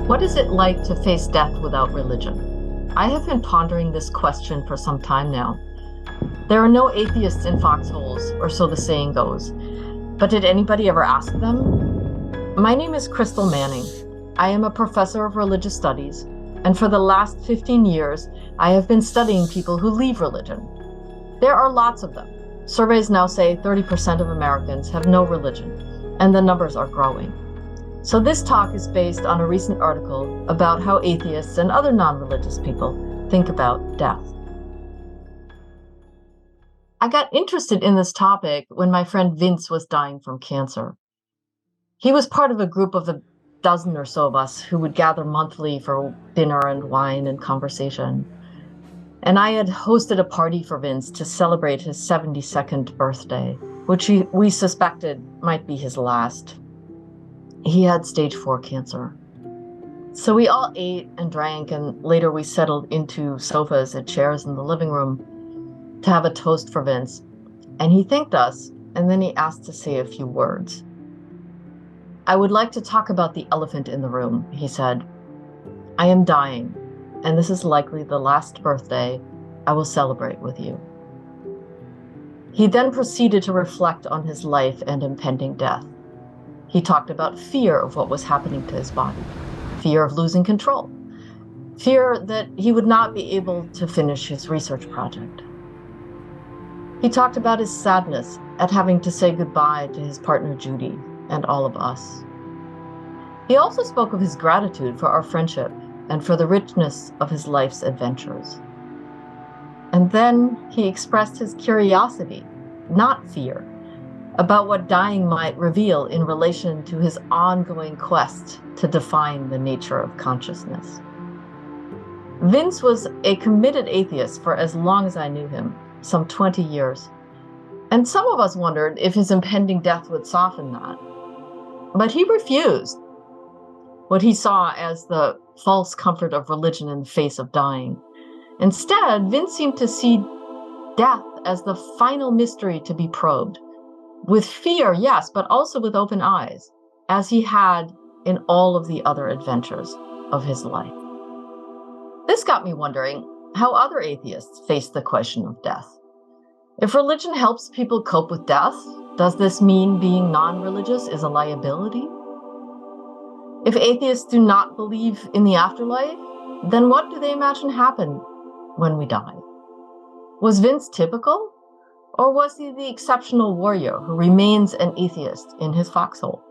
What is it like to face death without religion? I have been pondering this question for some time now. There are no atheists in Foxholes, or so the saying goes. But did anybody ever ask them? My name is Christel Manning. I am a professor of religious studies, and for the last 15 years, I have been studying people who leave religion. There are lots of them. Surveys now say 30% of Americans have no religion, and the numbers are growing. So this talk is based on a recent article about how atheists and other non-religious people think about death. I got interested in this topic when my friend Vince was dying from cancer. He was part of a group of a dozen or so of us who would gather monthly for dinner and wine and conversation. And I had hosted a party for Vince to celebrate his 72nd birthday, which we suspected might be his last. He had stage 4 cancer. So we all ate and drank, and later we settled into sofas and chairs in the living room to have a toast for Vince. And he thanked us, and then he asked to say a few words. I would like to talk about the elephant in the room, he said. I am dying, and this is likely the last birthday I will celebrate with you. He then proceeded to reflect on his life and impending death. He talked about fear of what was happening to his body, fear of losing control, fear that he would not be able to finish his research project. He talked about his sadness at having to say goodbye to his partner Judy and all of us. He also spoke of his gratitude for our friendship and for the richness of his life's adventures. And then he expressed his curiosity, not fear, about what dying might reveal in relation to his ongoing quest to define the nature of consciousness. Vince was a committed atheist for as long as I knew him, some 20 years. And some of us wondered if his impending death would soften that. But he refused what he saw as the false comfort of religion in the face of dying. Instead, Vince seemed to see death as the final mystery to be probed. With fear, yes, but also with open eyes, as he had in all of the other adventures of his life. This got me wondering how other atheists face the question of death. If religion helps people cope with death, does this mean being non-religious is a liability? If atheists do not believe in the afterlife, then what do they imagine happen when we die? Was Vince typical? Or was he the exceptional warrior who remains an atheist in his foxhole?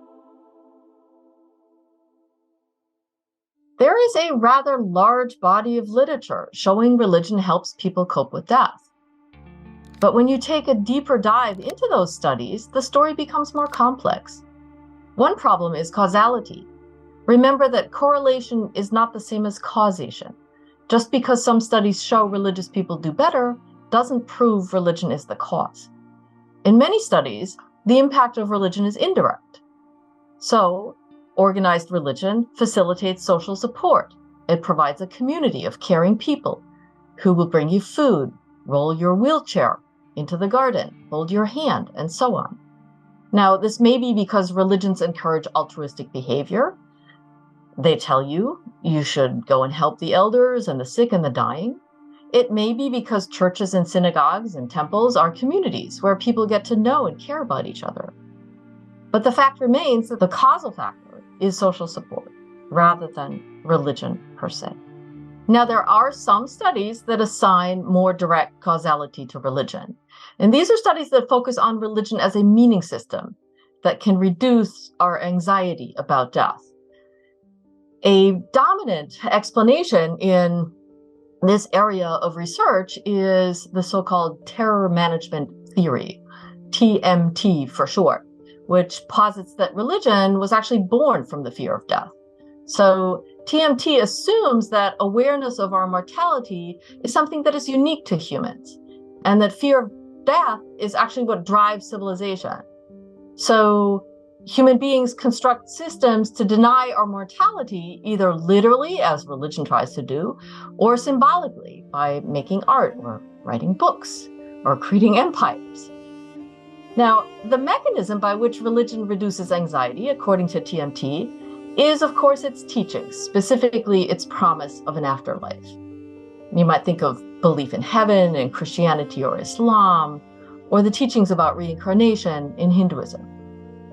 There is a rather large body of literature showing religion helps people cope with death. But when you take a deeper dive into those studies, the story becomes more complex. One problem is causality. Remember that correlation is not the same as causation. Just because some studies show religious people do better doesn't prove religion is the cause. In many studies, the impact of religion is indirect. So, organized religion facilitates social support. It provides a community of caring people who will bring you food, roll your wheelchair into the garden, hold your hand, and so on. Now, this may be because religions encourage altruistic behavior. They tell you you should go and help the elders and the sick and the dying. It may be because churches and synagogues and temples are communities where people get to know and care about each other. But the fact remains that the causal factor is social support rather than religion per se. Now, there are some studies that assign more direct causality to religion. And these are studies that focus on religion as a meaning system that can reduce our anxiety about death. A dominant explanation in this area of research is the so-called terror management theory, TMT for short, which posits that religion was actually born from the fear of death. So TMT assumes that awareness of our mortality is something that is unique to humans, and that fear of death is actually what drives civilization. So human beings construct systems to deny our mortality, either literally, as religion tries to do, or symbolically, by making art or writing books or creating empires. Now, the mechanism by which religion reduces anxiety, according to TMT, is, of course, its teachings, specifically its promise of an afterlife. You might think of belief in heaven in Christianity or Islam, or the teachings about reincarnation in Hinduism.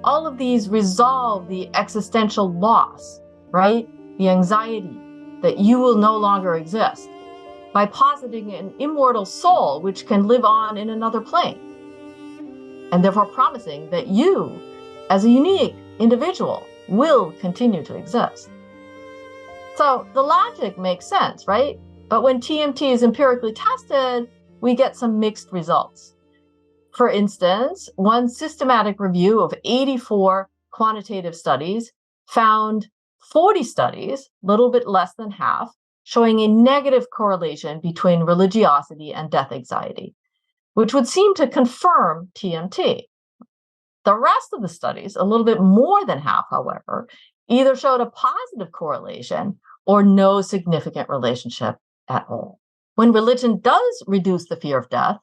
All of these resolve the existential loss, right? The anxiety that you will no longer exist by positing an immortal soul which can live on in another plane, and therefore promising that you, as a unique individual, will continue to exist. So the logic makes sense, right? But when TMT is empirically tested, we get some mixed results. For instance, one systematic review of 84 quantitative studies found 40 studies, a little bit less than half, showing a negative correlation between religiosity and death anxiety, which would seem to confirm TMT. The rest of the studies, a little bit more than half, however, either showed a positive correlation or no significant relationship at all. When religion does reduce the fear of death,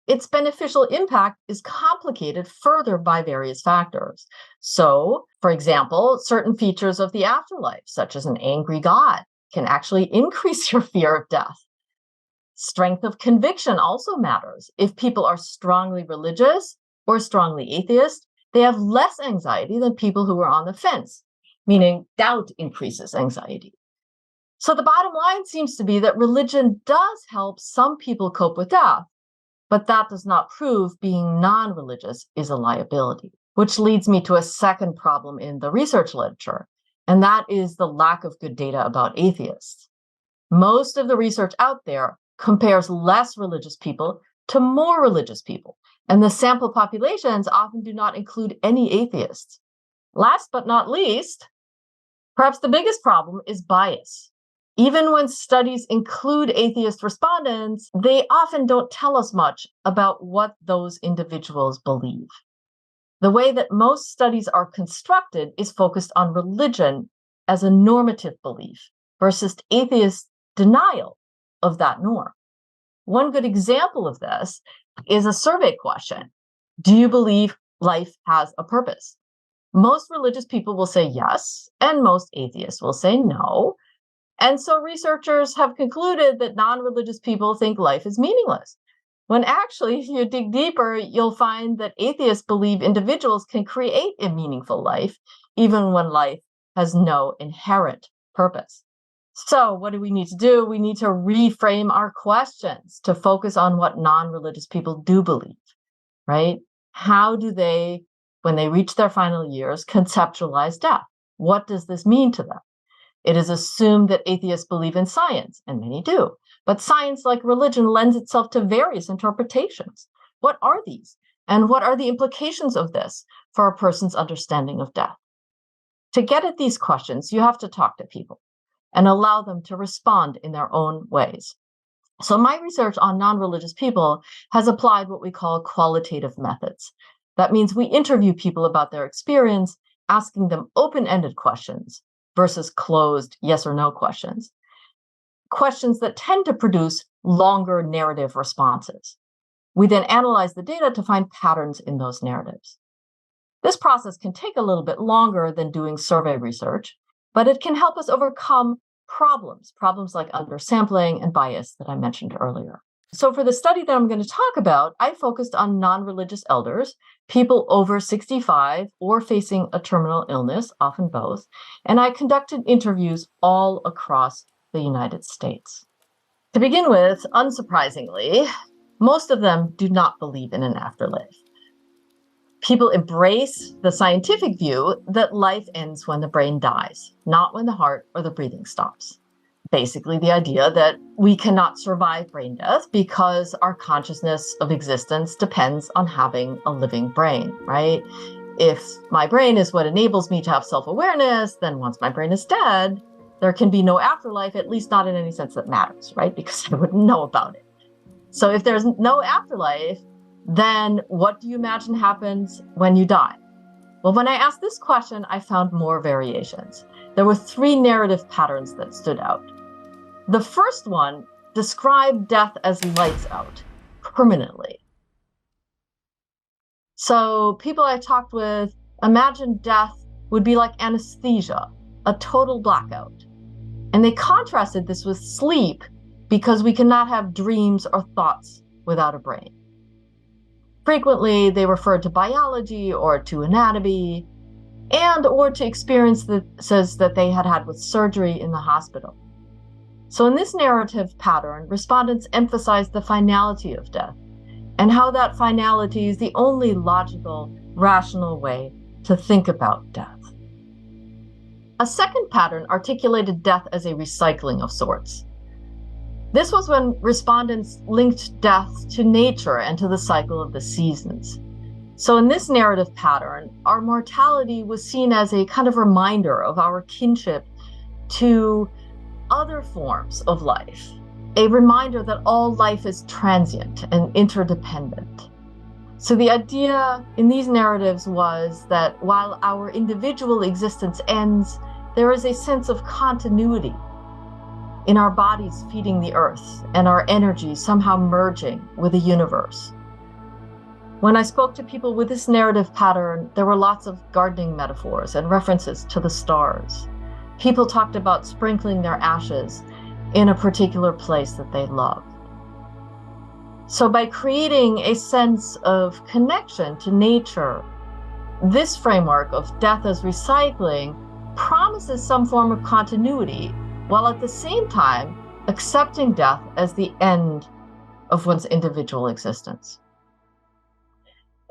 its beneficial impact is complicated further by various factors. So, for example, certain features of the afterlife, such as an angry God, can actually increase your fear of death. Strength of conviction also matters. If people are strongly religious or strongly atheist, they have less anxiety than people who are on the fence, meaning doubt increases anxiety. So the bottom line seems to be that religion does help some people cope with death, but that does not prove being non-religious is a liability, which leads me to a second problem in the research literature, and that is the lack of good data about atheists. Most of the research out there compares less religious people to more religious people, and the sample populations often do not include any atheists. Last but not least, perhaps the biggest problem is bias. Even when studies include atheist respondents, they often don't tell us much about what those individuals believe. The way that most studies are constructed is focused on religion as a normative belief versus atheist denial of that norm. One good example of this is a survey question. Do you believe life has a purpose? Most religious people will say yes, and most atheists will say no. And so researchers have concluded that non-religious people think life is meaningless, when actually, if you dig deeper, you'll find that atheists believe individuals can create a meaningful life, even when life has no inherent purpose. So what do we need to do? We need to reframe our questions to focus on what non-religious people do believe, right? How do they, when they reach their final years, conceptualize death? What does this mean to them? It is assumed that atheists believe in science, and many do. But science, like religion, lends itself to various interpretations. What are these? And what are the implications of this for a person's understanding of death? To get at these questions, you have to talk to people and allow them to respond in their own ways. So my research on non-religious people has applied what we call qualitative methods. That means we interview people about their experience, asking them open-ended questions versus closed yes or no questions. Questions that tend to produce longer narrative responses. We then analyze the data to find patterns in those narratives. This process can take a little bit longer than doing survey research, but it can help us overcome problems like undersampling and bias that I mentioned earlier. So for the study that I'm going to talk about, I focused on non-religious elders, people over 65 or facing a terminal illness, often both, and I conducted interviews all across the United States. To begin with, unsurprisingly, most of them do not believe in an afterlife. People embrace the scientific view that life ends when the brain dies, not when the heart or the breathing stops. Basically, the idea that we cannot survive brain death because our consciousness of existence depends on having a living brain, right? If my brain is what enables me to have self-awareness, then once my brain is dead, there can be no afterlife, at least not in any sense that matters, right? Because I wouldn't know about it. So if there's no afterlife, then what do you imagine happens when you die? Well, when I asked this question, I found more variations. There were 3 narrative patterns that stood out. The first one described death as lights out, permanently. So people I talked with imagined death would be like anesthesia, a total blackout. And they contrasted this with sleep because we cannot have dreams or thoughts without a brain. Frequently, they referred to biology or to anatomy and or to experiences that they had had with surgery in the hospital. So in this narrative pattern, respondents emphasized the finality of death and how that finality is the only logical, rational way to think about death. A second pattern articulated death as a recycling of sorts. This was when respondents linked death to nature and to the cycle of the seasons. So in this narrative pattern, our mortality was seen as a kind of reminder of our kinship to other forms of life, a reminder that all life is transient and interdependent. So the idea in these narratives was that while our individual existence ends, there is a sense of continuity in our bodies feeding the earth and our energy somehow merging with the universe. When I spoke to people with this narrative pattern, there were lots of gardening metaphors and references to the stars. People talked about sprinkling their ashes in a particular place that they loved. So by creating a sense of connection to nature, this framework of death as recycling promises some form of continuity, while at the same time accepting death as the end of one's individual existence.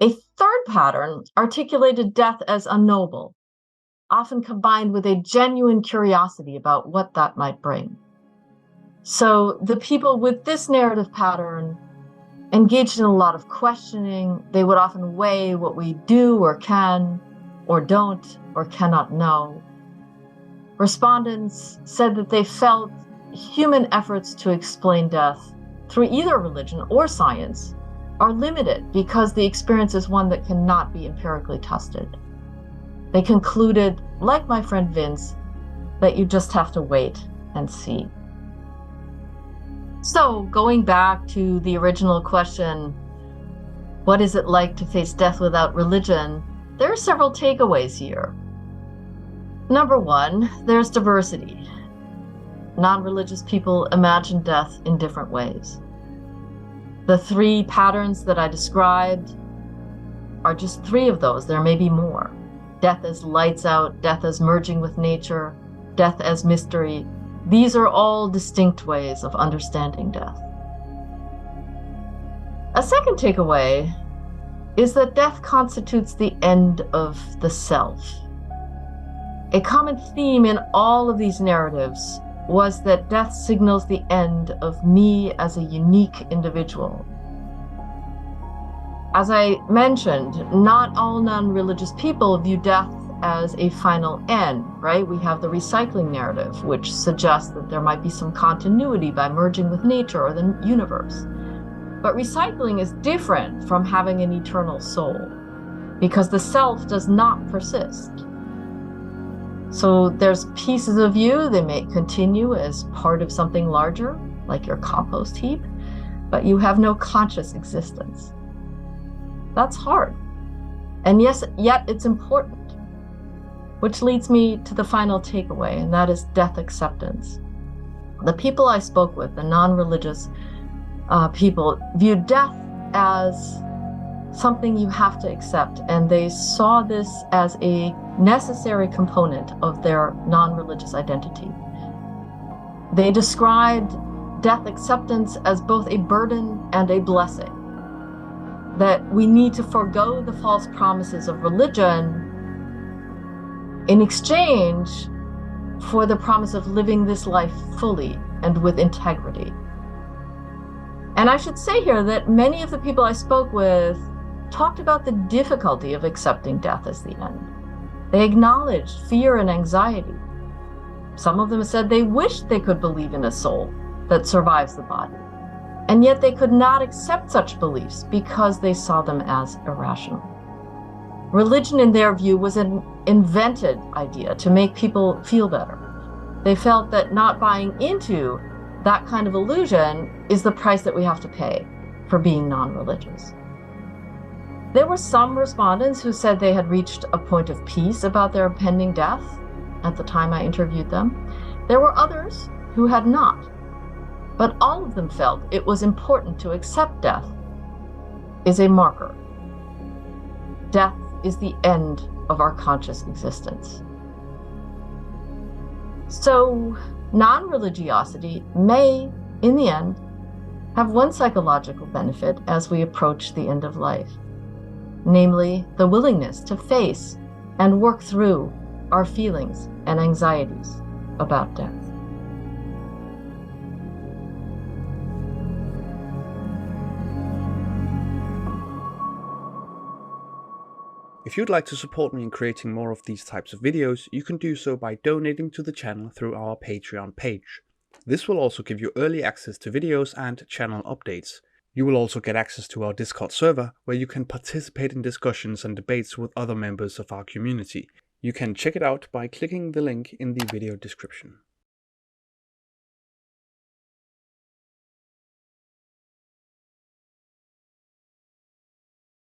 A third pattern articulated death as unknowable, often combined with a genuine curiosity about what that might bring. So the people with this narrative pattern engaged in a lot of questioning. They would often weigh what we do or can or don't or cannot know. Respondents said that they felt human efforts to explain death through either religion or science are limited because the experience is one that cannot be empirically tested. They concluded, like my friend Vince, that you just have to wait and see. So, going back to the original question, what is it like to face death without religion? There are several takeaways here. Number one, there's diversity. Non-religious people imagine death in different ways. The three patterns that I described are just three of those. There may be more. Death as lights out, death as merging with nature, death as mystery. These are all distinct ways of understanding death. A second takeaway is that death constitutes the end of the self. A common theme in all of these narratives was that death signals the end of me as a unique individual. As I mentioned, not all non-religious people view death as a final end, right? We have the recycling narrative, which suggests that there might be some continuity by merging with nature or the universe. But recycling is different from having an eternal soul, because the self does not persist. So there's pieces of you that may continue as part of something larger, like your compost heap, but you have no conscious existence. That's hard. And yes, yet it's important. Which leads me to the final takeaway, and that is death acceptance. The people I spoke with, the non-religious people, viewed death as something you have to accept, and they saw this as a necessary component of their non-religious identity. They described death acceptance as both a burden and a blessing, that we need to forego the false promises of religion in exchange for the promise of living this life fully and with integrity. And I should say here that many of the people I spoke with talked about the difficulty of accepting death as the end. They acknowledged fear and anxiety. Some of them said they wished they could believe in a soul that survives the body, and yet they could not accept such beliefs because they saw them as irrational. Religion, in their view, was an invented idea to make people feel better. They felt that not buying into that kind of illusion is the price that we have to pay for being non-religious. There were some respondents who said they had reached a point of peace about their impending death. at the time I interviewed them. There were others who had not, but all of them felt it was important to accept death is a marker. Death is the end of our conscious existence. So, non-religiosity may, in the end, have one psychological benefit as we approach the end of life, namely the willingness to face and work through our feelings and anxieties about death. If you'd like to support me in creating more of these types of videos, you can do so by donating to the channel through our Patreon page. This will also give you early access to videos and channel updates. You will also get access to our Discord server, where you can participate in discussions and debates with other members of our community. You can check it out by clicking the link in the video description.